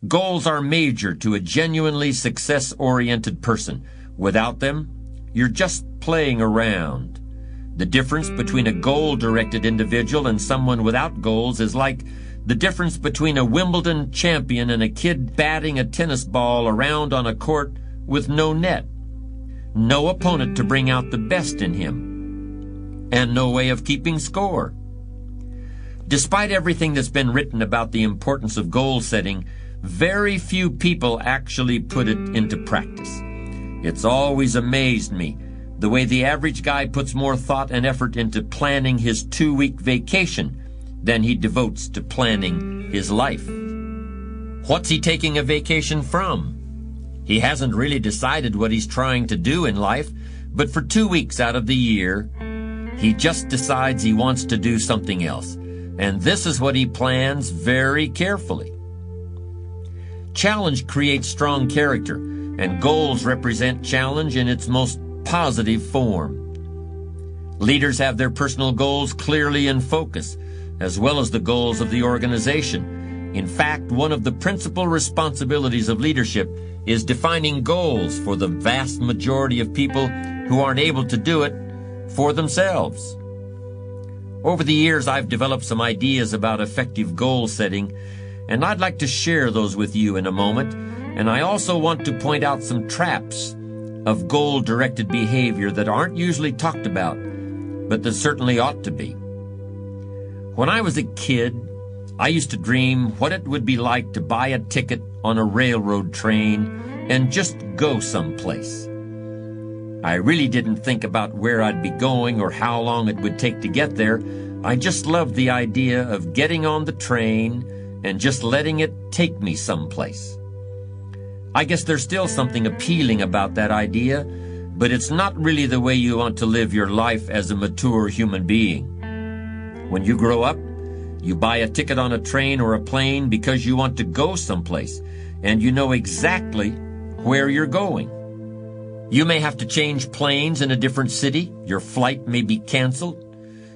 Goals are major to a genuinely success-oriented person. Without them, you're just playing around. The difference between a goal-directed individual and someone without goals is like the difference between a Wimbledon champion and a kid batting a tennis ball around on a court with no net. No opponent to bring out the best in him, and no way of keeping score. Despite everything that's been written about the importance of goal setting, very few people actually put it into practice. It's always amazed me the way the average guy puts more thought and effort into planning his 2-week vacation than he devotes to planning his life. What's he taking a vacation from? He hasn't really decided what he's trying to do in life, but for 2 weeks out of the year, he just decides he wants to do something else. And this is what he plans very carefully. Challenge creates strong character, and goals represent challenge in its most positive form. Leaders have their personal goals clearly in focus, as well as the goals of the organization. In fact, one of the principal responsibilities of leadership is defining goals for the vast majority of people who aren't able to do it for themselves. Over the years, I've developed some ideas about effective goal setting, and I'd like to share those with you in a moment. And I also want to point out some traps of goal-directed behavior that aren't usually talked about, but that certainly ought to be. When I was a kid, I used to dream what it would be like to buy a ticket on a railroad train and just go someplace. I really didn't think about where I'd be going or how long it would take to get there. I just loved the idea of getting on the train and just letting it take me someplace. I guess there's still something appealing about that idea, but it's not really the way you want to live your life as a mature human being. When you grow up, you buy a ticket on a train or a plane because you want to go someplace, and you know exactly where you're going. You may have to change planes in a different city. Your flight may be canceled,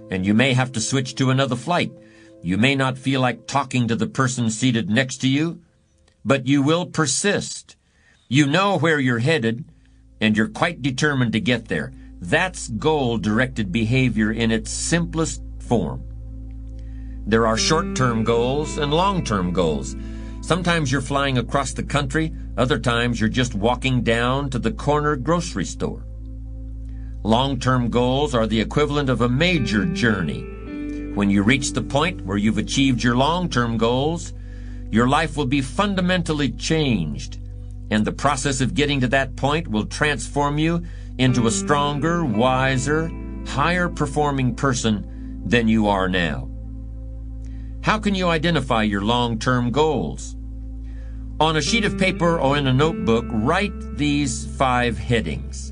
and you may have to switch to another flight. You may not feel like talking to the person seated next to you, but you will persist. You know where you're headed, and you're quite determined to get there. That's goal-directed behavior in its simplest form. There are short-term goals and long-term goals. Sometimes you're flying across the country. Other times you're just walking down to the corner grocery store. Long-term goals are the equivalent of a major journey. When you reach the point where you've achieved your long-term goals, your life will be fundamentally changed, and the process of getting to that point will transform you into a stronger, wiser, higher-performing person than you are now. How can you identify your long-term goals? On a sheet of paper or in a notebook, write these 5 headings.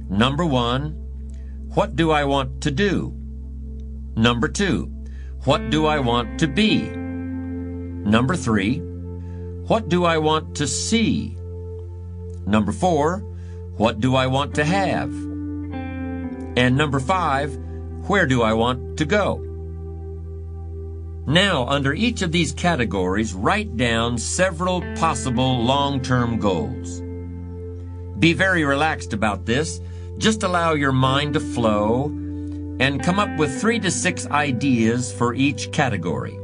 Number 1, what do I want to do? Number 2, what do I want to be? Number 3, what do I want to see? Number 4, what do I want to have? And number 5, where do I want to go? Now, under each of these categories, write down several possible long-term goals. Be very relaxed about this. Just allow your mind to flow and come up with 3 to 6 ideas for each category.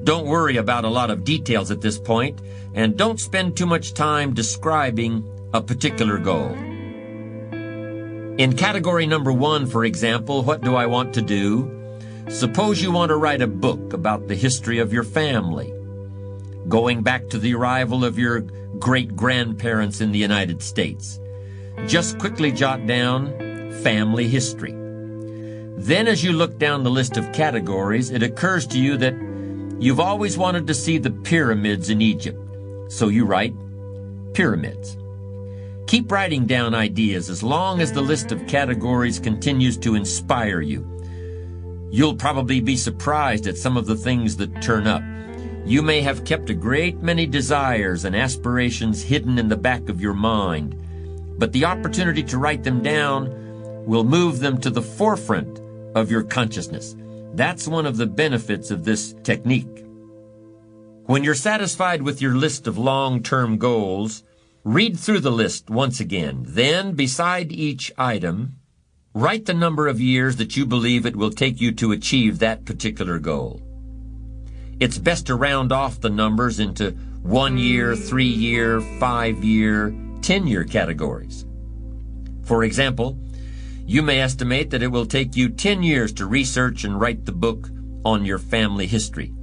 Don't worry about a lot of details at this point, and don't spend too much time describing a particular goal. In category number 1, for example, what do I want to do? Suppose you want to write a book about the history of your family, going back to the arrival of your great-grandparents in the United States. Just quickly jot down family history. Then as you look down the list of categories, it occurs to you that you've always wanted to see the pyramids in Egypt, so you write pyramids. Keep writing down ideas as long as the list of categories continues to inspire you. You'll probably be surprised at some of the things that turn up. You may have kept a great many desires and aspirations hidden in the back of your mind, but the opportunity to write them down will move them to the forefront of your consciousness. That's one of the benefits of this technique. When you're satisfied with your list of long-term goals, read through the list once again. Then, beside each item, write the number of years that you believe it will take you to achieve that particular goal. It's best to round off the numbers into 1 year, 3 year, 5 year, 10-year categories. For example, you may estimate that it will take you 10 years to research and write the book on your family history.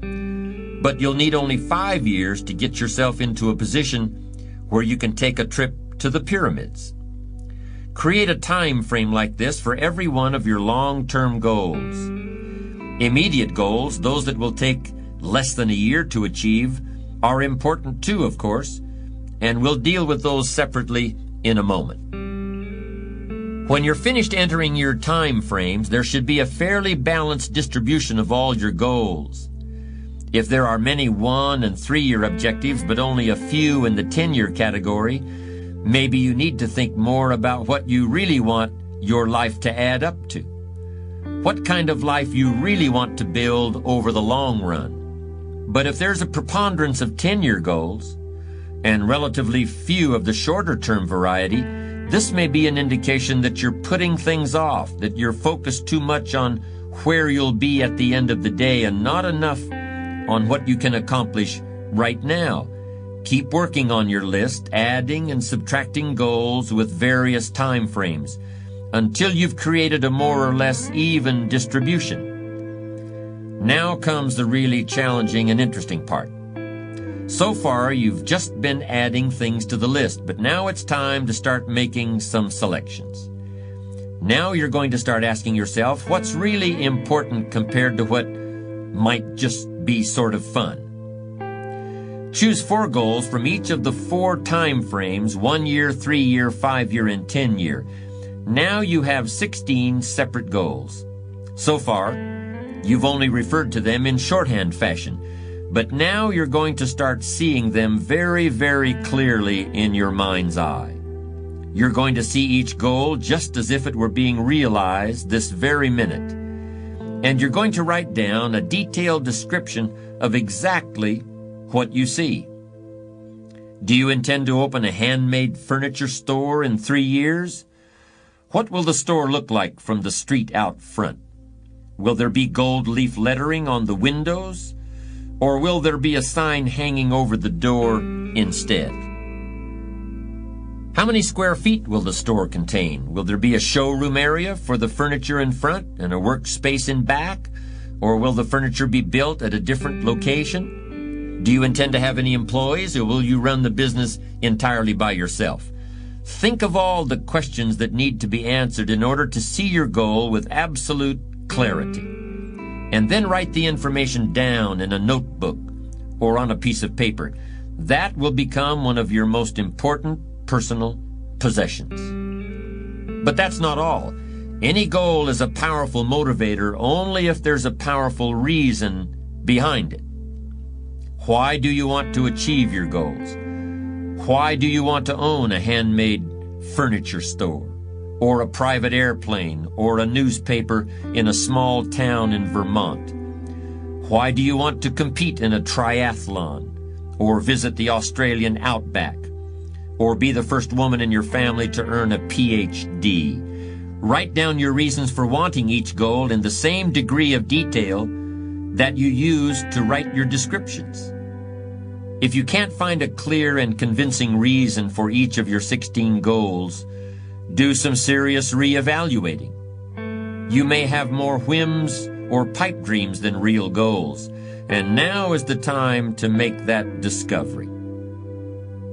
But you'll need only 5 years to get yourself into a position where you can take a trip to the pyramids. Create a time frame like this for every one of your long-term goals. Immediate goals, those that will take less than a year to achieve, are important too, of course, and we'll deal with those separately in a moment. When you're finished entering your time frames, there should be a fairly balanced distribution of all your goals. If there are many 1- and 3-year objectives, but only a few in the 10-year category, maybe you need to think more about what you really want your life to add up to. What kind of life you really want to build over the long run. But if there's a preponderance of 10-year goals, and relatively few of the shorter-term variety, this may be an indication that you're putting things off, that you're focused too much on where you'll be at the end of the day and not enough on what you can accomplish right now. Keep working on your list, adding and subtracting goals with various time frames until you've created a more or less even distribution. Now comes the really challenging and interesting part. So far, you've just been adding things to the list, but now it's time to start making some selections. Now you're going to start asking yourself, what's really important compared to what might just be sort of fun? Choose 4 goals from each of the 4 time frames, 1 year, 3 year, 5 year, and 10 year. Now you have 16 separate goals. So far, you've only referred to them in shorthand fashion, but now you're going to start seeing them very, very clearly in your mind's eye. You're going to see each goal just as if it were being realized this very minute. And you're going to write down a detailed description of exactly what you see. Do you intend to open a handmade furniture store in 3 years? What will the store look like from the street out front? Will there be gold leaf lettering on the windows? Or will there be a sign hanging over the door instead? How many square feet will the store contain? Will there be a showroom area for the furniture in front and a workspace in back? Or will the furniture be built at a different location? Do you intend to have any employees, or will you run the business entirely by yourself? Think of all the questions that need to be answered in order to see your goal with absolute clarity. And then write the information down in a notebook or on a piece of paper. That will become one of your most important personal possessions. But that's not all. Any goal is a powerful motivator only if there's a powerful reason behind it. Why do you want to achieve your goals? Why do you want to own a handmade furniture store, or a private airplane, or a newspaper in a small town in Vermont? Why do you want to compete in a triathlon, or visit the Australian outback, or be the first woman in your family to earn a PhD? Write down your reasons for wanting each goal in the same degree of detail that you use to write your descriptions. If you can't find a clear and convincing reason for each of your 16 goals, do some serious reevaluating. You may have more whims or pipe dreams than real goals, and now is the time to make that discovery.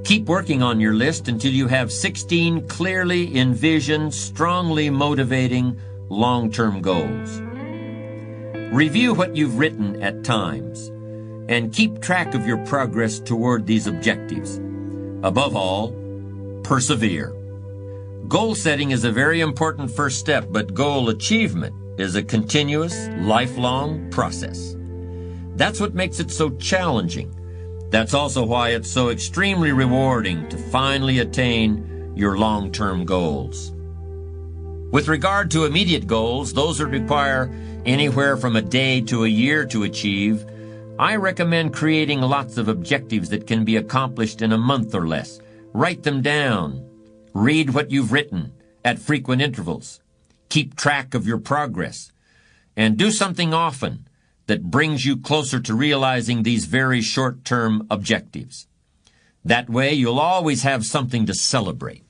Keep working on your list until you have 16 clearly envisioned, strongly motivating, long-term goals. Review what you've written at times, and keep track of your progress toward these objectives. Above all, persevere. Goal setting is a very important first step, but goal achievement is a continuous, lifelong process. That's what makes it so challenging. That's also why it's so extremely rewarding to finally attain your long-term goals. With regard to immediate goals, those that require anywhere from a day to a year to achieve, I recommend creating lots of objectives that can be accomplished in a month or less. Write them down. Read what you've written at frequent intervals. Keep track of your progress. And do something often that brings you closer to realizing these very short-term objectives. That way, you'll always have something to celebrate.